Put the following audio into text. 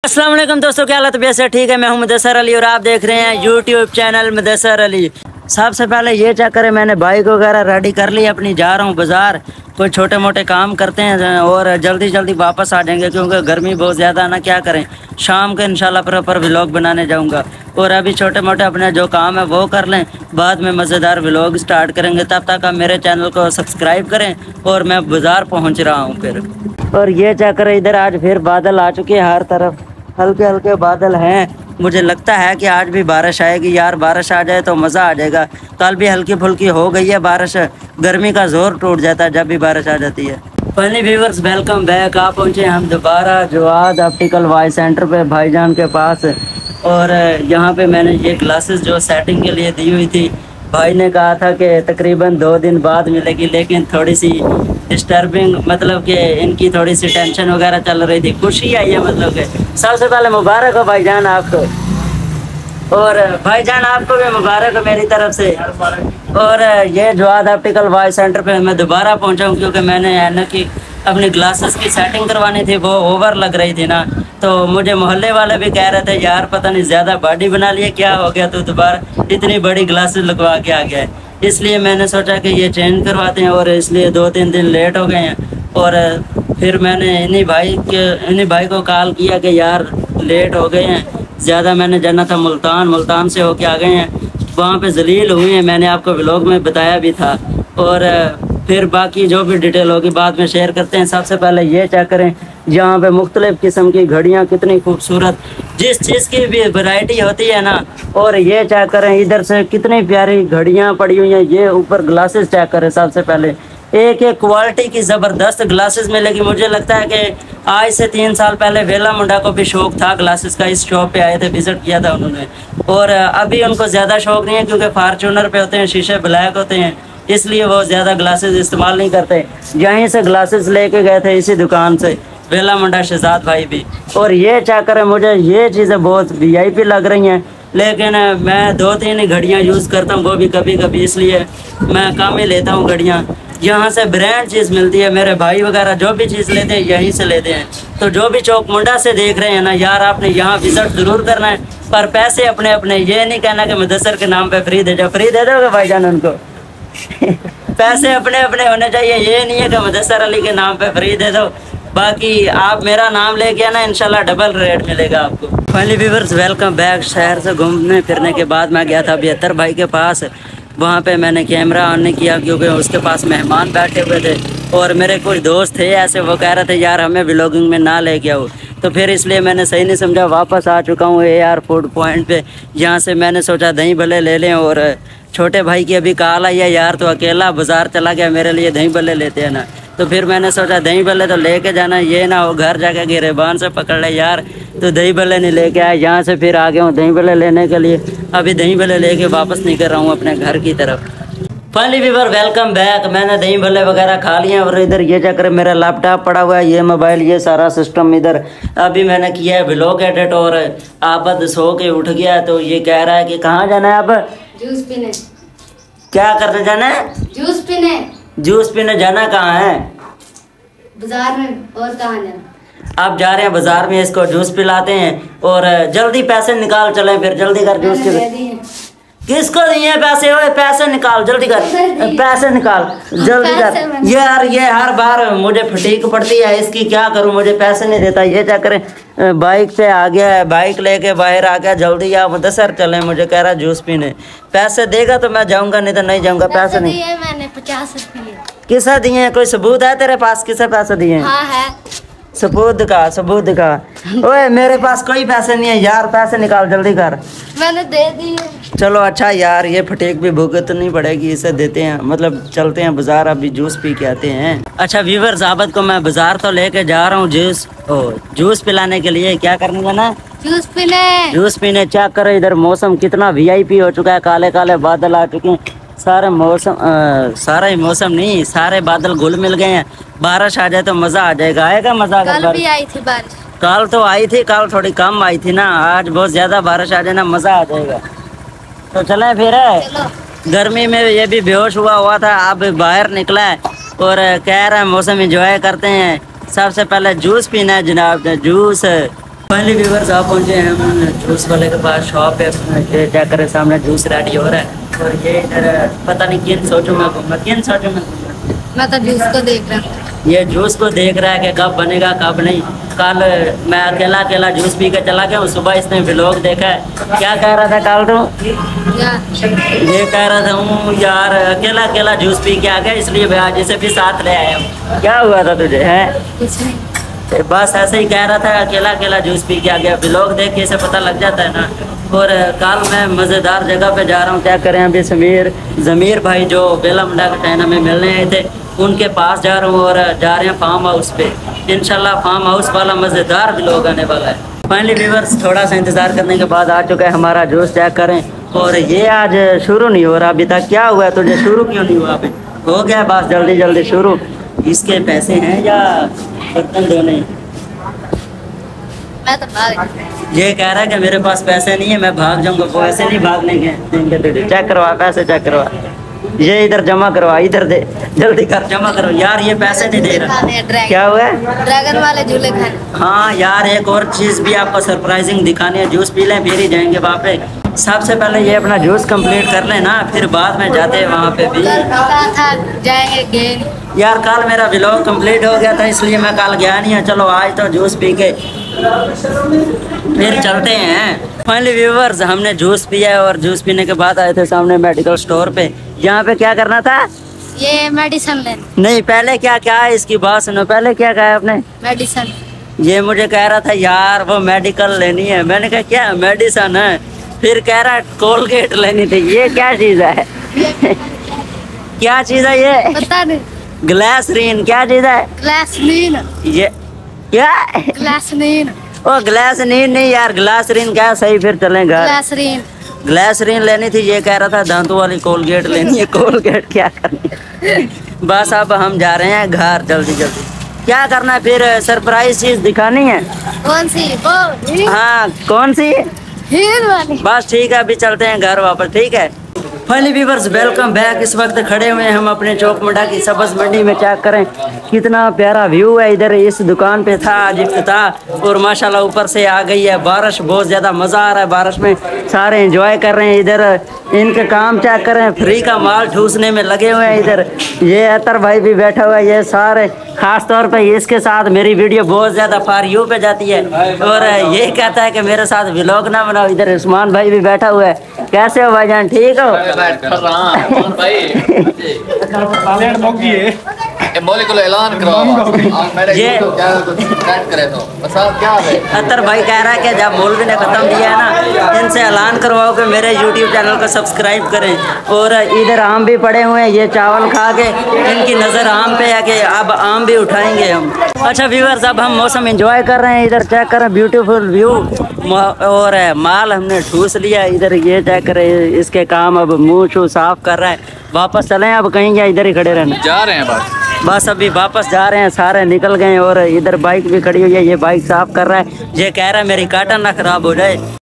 अस्सलाम वालेकुम दोस्तों, क्या हालत है? ठीक है, मैं हूं मुदस्सर अली और आप देख रहे हैं यूट्यूब चैनल मुदस्सर अली। सबसे पहले ये चेक करें, मैंने बाइक वगैरह रेडी कर ली अपनी, जा रहा हूँ बाज़ार। कोई छोटे मोटे काम करते हैं और जल्दी जल्दी वापस आ जाएंगे क्योंकि गर्मी बहुत ज़्यादा है ना। क्या करें, शाम को इंशाल्लाह प्रॉपर व्लॉग बनाने जाऊँगा और अभी छोटे मोटे अपने जो काम है वो कर लें, बाद में मज़ेदार व्लॉग स्टार्ट करेंगे। तब तक आप मेरे चैनल को सब्सक्राइब करें और मैं बाज़ार पहुँच रहा हूँ फिर। और ये चेक करें, इधर आज फिर बादल आ चुके हैं, हर तरफ हल्के हल्के बादल हैं। मुझे लगता है कि आज भी बारिश आएगी यार, बारिश आ जाए तो मज़ा आ जाएगा। कल भी हल्की फुल्की हो गई है बारिश, गर्मी का जोर टूट जाता है जब भी बारिश आ जाती है। Funny viewers, welcome back. आप पहुँचे हम दोबारा जवाद ऑप्टिकल वाई सेंटर पे भाईजान के पास। और यहाँ पे मैंने ये ग्लासेस जो सेटिंग के लिए दी हुई थी, भाई ने कहा था कि तकरीबन 2 दिन बाद मिलेगी, लेकिन थोड़ी सी डिस्टर्बिंग, मतलब कि इनकी थोड़ी सी टेंशन वगैरह चल रही थी। खुशी आई है, मतलब कि सबसे पहले मुबारक हो भाईजान आपको, और भाईजान आपको भी मुबारक हो मेरी तरफ से। और ये जवाद ऑप्टिकल वाई सेंटर पे मैं दोबारा पहुंचा हूँ क्योंकि मैंने ऐनक की अपनी ग्लासेस की सेटिंग करवानी थी, वो ओवर लग रही थी ना। तो मुझे मोहल्ले वाले भी कह रहे थे यार पता नहीं ज़्यादा बॉडी बना लिया, क्या हो गया तो दोबारा इतनी बड़ी ग्लासेस लगवा के आ गया है। इसलिए मैंने सोचा कि ये चेंज करवाते हैं और इसलिए 2-3 दिन लेट हो गए हैं। और फिर मैंने इन्हीं भाई को कॉल किया कि यार लेट हो गए हैं ज़्यादा। मैंने जाना था मुल्तान से होके आ गए हैं, वहाँ पे जलील हुए हैं, मैंने आपको व्लॉग में बताया भी था। और फिर बाकी जो भी डिटेल होगी बाद में शेयर करते हैं। सबसे पहले ये चेक करें, यहाँ पे मुख्तलिफ़ किस्म की घड़ियाँ, कितनी खूबसूरत, जिस चीज़ की भी वैरायटी होती है ना। और ये चेक करें, इधर से कितनी प्यारी घड़ियाँ पड़ी हुई हैं। ये ऊपर ग्लासेस चेक करें, सबसे पहले एक क्वालिटी की ज़बरदस्त ग्लासेस मिलेगी। मुझे लगता है कि आज से 3 साल पहले वेला मुंडा को भी शौक़ था ग्लासेस का, इस शॉप पे आए थे, विज़िट किया था उन्होंने। और अभी उनको ज़्यादा शौक़ नहीं है क्योंकि फार्चूनर पे होते हैं, शीशे ब्लैक होते हैं, इसलिए वो ज़्यादा ग्लासेस इस्तेमाल नहीं करते। यहीं से ग्लासेस लेके गए थे इसी दुकान से वेला मुंडा शहजाद भाई भी। और ये चेक करें, मुझे ये चीज़ें बहुत VIP लग रही हैं, लेकिन मैं 2-3 ही घड़ियाँ यूज़ करता हूँ, वो भी कभी कभी, इसलिए मैं कम ही लेता हूँ घड़ियाँ। यहाँ से ब्रांड चीज़ मिलती है, मेरे भाई वगैरह जो भी चीज़ लेते हैं यहीं से लेते हैं। तो जो भी चौक मुंडा से देख रहे हैं ना यार, आपने यहाँ विज़िट ज़रूर करना है, पर पैसे अपने अपने, ये नहीं कहना कि मुदस्सर के नाम पे फ्री दे जाओ। फ्री दे दोगे भाईजान उनको? पैसे अपने अपने होने चाहिए, ये नहीं है कि मुदस्सर अली के नाम पे फ्री दे दो। बाकी आप मेरा नाम लेके आना, इंशाल्लाह डबल रेट मिलेगा आपको। Finally viewers, welcome back. शहर से घूमने फिरने के बाद मैं गया था 72 भाई के पास। वहाँ पे मैंने कैमरा ऑन नहीं किया क्योंकि उसके पास मेहमान बैठे हुए थे और मेरे कुछ दोस्त थे ऐसे, वो कह रहे थे यार हमें व्लॉगिंग में ना लेके आओ, तो फिर इसलिए मैंने सही नहीं समझा, वापस आ चुका हूँ AR फूड पॉइंट पे। यहाँ से मैंने सोचा दही भल्ले ले लें, और छोटे भाई की अभी कॉल आई है यार, तो अकेला बाज़ार चला गया, मेरे लिए दही भल्ले लेते हैं ना। तो फिर मैंने सोचा दही भल्ले तो लेके जाना, ये ना हो घर जाके गिरेबान से पकड़ ले यार, तो दही भल्ले नहीं लेके आया। यहाँ से फिर आ गया हूँ दही भल्ले लेने के लिए, अभी दही भल्ले लेके वापस नहीं कर रहा हूँ अपने घर की तरफ। Finally viewer, welcome back. मैंने दही भल्ले वगैरह खा लिए और इधर ये चक्कर, मेरा लैपटॉप पड़ा हुआ है, ये मोबाइल, ये सारा सिस्टम इधर। अभी मैंने किया है व्लॉग एडिट और आपद सो के उठ गया, तो ये कह रहा है कि कहाँ जाना है अब? जूस पीने। क्या करने जाना है? जूस पीने। जूस पीने जाना कहाँ है? बाजार में, और कहाँ जाना? आप जा रहे हैं बाजार में, इसको जूस पिलाते हैं और जल्दी पैसे निकाल, चले फिर जल्दी कर जूस के। किसको दिए पैसे? ओए पैसे निकाल, जल्दी कर, पैसे निकाल, जल्दी कर। यार ये हर बार मुझे फटीक पड़ती है इसकी, क्या करूं, मुझे पैसे नहीं देता। ये क्या करें, बाइक पे आ गया है, बाइक लेके बाहर आ गया, जल्दी आ मुदस्सर चले, मुझे कह रहा जूस पीने। पैसे देगा तो मैं जाऊंगा, नहीं तो नहीं जाऊंगा। पैसे नहीं दिए मैंने, 50 रुपये। किसे दिए? कोई सबूत है तेरे पास? किसे पैसे दिए? हाँ है। सबूत दिखा। ओए मेरे पास कोई पैसे नहीं है यार, पैसे निकाल जल्दी कर। मैंने दे दिए। चलो अच्छा यार, ये फटेक भी भुगतनी पड़ेगी, इसे देते हैं, मतलब चलते हैं बाजार, अभी जूस पी के आते हैं। अच्छा व्यूअर्स, आबद को मैं बाजार तो लेके जा रहा हूँ जूस पिलाने के लिए। क्या करने जाना? जूस पीने। चेक करो इधर मौसम कितना VIP हो चुका है, काले काले बादल आ चुके हैं, सारा ही मौसम नहीं, सारे बादल घुल मिल गए हैं। बारिश आ जाए तो मज़ा आ जाएगा। आएगा मज़ा? कल भी आई थी बारिश। कल तो आई थी, कल थोड़ी कम आई थी ना, आज बहुत ज़्यादा बारिश आ जाए ना, मज़ा आ जाएगा। तो चलें फिर। गर्मी में ये भी बेहोश हुआ था, अब बाहर निकला है और कह रहा है मौसम एंजॉय करते हैं। सबसे पहले जूस पीना है जनाब, जूस फाइनली व्यूअर्स आप पहुंचे हैं हम जूस वाले के पास शॉप है। ये चेक करें सामने जूस रेडी हो रहा है और ये इधर पता नहीं किन सोचूं मैं घूमना, किन सोचूं मैं तो जूस को देख रहा हूँ। ये जूस को देख रहा है कि कब बनेगा कब नहीं। कल मैं अकेला अकेला जूस पी के चला गया हूँ, सुबह इसने व्लॉग देखा है। क्या कह रहा था कल तू? ये कह रहा था हूँ यार अकेला अकेला जूस पी के आ गया, इसलिए मैं आज इसे भी साथ ले आया हूँ। क्या हुआ था तुझे है? बस ऐसे ही कह रहा था अकेला अकेला जूस पी के आ गया। व्लॉग देख के इसे पता लग जाता है ना। और कल मैं मज़ेदार जगह पे जा रहा हूँ। क्या करें अभी ज़मीर भाई जो बेला मुंडा के टाइम में मिलने आए थे उनके पास जा रहा हूँ और जा रहे हैं फार्म हाउस पे। इंशाल्लाह फार्म हाउस वाला मज़ेदार व्लॉग आने वाला है। फाइनली व्यूअर्स थोड़ा सा इंतज़ार करने के बाद आ चुका है हमारा जूस। चेक करें और ये आज शुरू नहीं हो रहा अभी तक। क्या हुआ है तुझे, शुरू क्यों नहीं हुआ? अभी हो गया बस जल्दी जल्दी शुरू। इसके पैसे हैं या बर्तन धोने? मैं तो ये कह रहा है कि मेरे पास पैसे नहीं है, मैं भाग जाऊंगा। वो ऐसे नहीं भागने के तुझे। चेक करवा पैसे, चेक करवा। ये इधर जमा करवा, इधर दे जल्दी कर, जमा करो यार। ये पैसे नहीं दे रहा। क्या हुआ है? ड्रैगन वाले झूले खाने। हाँ यार एक और चीज़ भी आपको सरप्राइजिंग दिखानी है। जूस पी लें फिर ही जाएंगे वहाँ पे। सबसे पहले ये अपना जूस कंप्लीट कर लेना, फिर बाद में जाते हैं वहाँ पे भी। जाएंगे गेम। यार कल मेरा व्लॉग कंप्लीट हो गया था इसलिए मैं कल गया नहीं है। चलो आज तो जूस पी के फिर चलते हैं। फाइनली व्यूअर्स हमने जूस पिया है और जूस पीने के बाद आए थे सामने मेडिकल स्टोर पे। यहाँ पे क्या करना था? ये मेडिसिन लेना। नहीं पहले क्या क्या है इसकी बात सुनो। पहले क्या कहा आपने? मेडिसिन। ये मुझे कह रहा था यार वो मेडिकल लेनी है। मैंने कहा क्या मेडिसिन है? फिर कह रहा कोलगेट लेनी थी। ये क्या चीज़ है? क्या चीज़ है ये? पता नहीं। ग्लासरीन क्या चीज़ है? ग्लासरीन। ये क्या? ग्लासरीन। ओ ग्लासरीन नहीं यार, ग्लासरीन क्या? सही फिर चलें घर। ग्लासरीन। ग्लासरीन लेनी थी। ये कह रहा था दांतों वाली कोलगेट लेनी है। कोलगेट क्या करनी? बस अब हम जा रहे हैं घर जल्दी जल्दी। क्या करना है फिर? सरप्राइज चीज दिखानी है। कौन सी? वो हाँ कौन सी? हील वाली। बस ठीक है अभी चलते हैं घर वापस। ठीक है फाइनली व्यूअर्स वेलकम बैक। इस वक्त खड़े हुए हैं हम अपने चौक मंडा की सब्ज मंडी में। चेक करें कितना प्यारा व्यू है इधर। इस दुकान पे था आज इफ्तिताह और माशाल्लाह ऊपर से आ गई है बारिश। बहुत ज़्यादा मज़ा आ रहा है बारिश में, सारे एंजॉय कर रहे हैं। इधर इनके काम चेक करें, फ्री का माल ठूसने में लगे हुए हैं। इधर ये अतर भाई भी बैठा हुआ है। ये सारे खास तौर पे इसके साथ मेरी वीडियो बहुत ज़्यादा फॉर यू पे जाती है और ये कहता है कि मेरे साथ व्लॉग ना बनाओ। इधर उस्मान भाई भी बैठा हुआ है। कैसे हो भाईजान, ठीक हो? ऐलान ये अतर भाई कह रहा है कि जब मौलवी ने ख़त्म दिया है ना इनसे ऐलान करवाओ कि मेरे YouTube चैनल को सब्सक्राइब करें। और इधर आम भी पड़े हुए हैं। ये चावल खा के इनकी नज़र आम पे है कि अब आम भी उठाएंगे हम। अच्छा व्यूअर्स अब हम मौसम एंजॉय कर रहे हैं। इधर चेक करें ब्यूटीफुल व्यू और माल हमने ठूस लिया। इधर ये चेक करें इसके काम अब मुँह छू साफ कर रहा है। वापस चलें अब कहीं या इधर ही खड़े रहना? जा रहे हैं बस अभी वापस जा रहे हैं। सारे निकल गए और इधर बाइक भी खड़ी हुई है। ये बाइक साफ कर रहा है। ये कह रहा है मेरी काटन ना खराब हो जाए।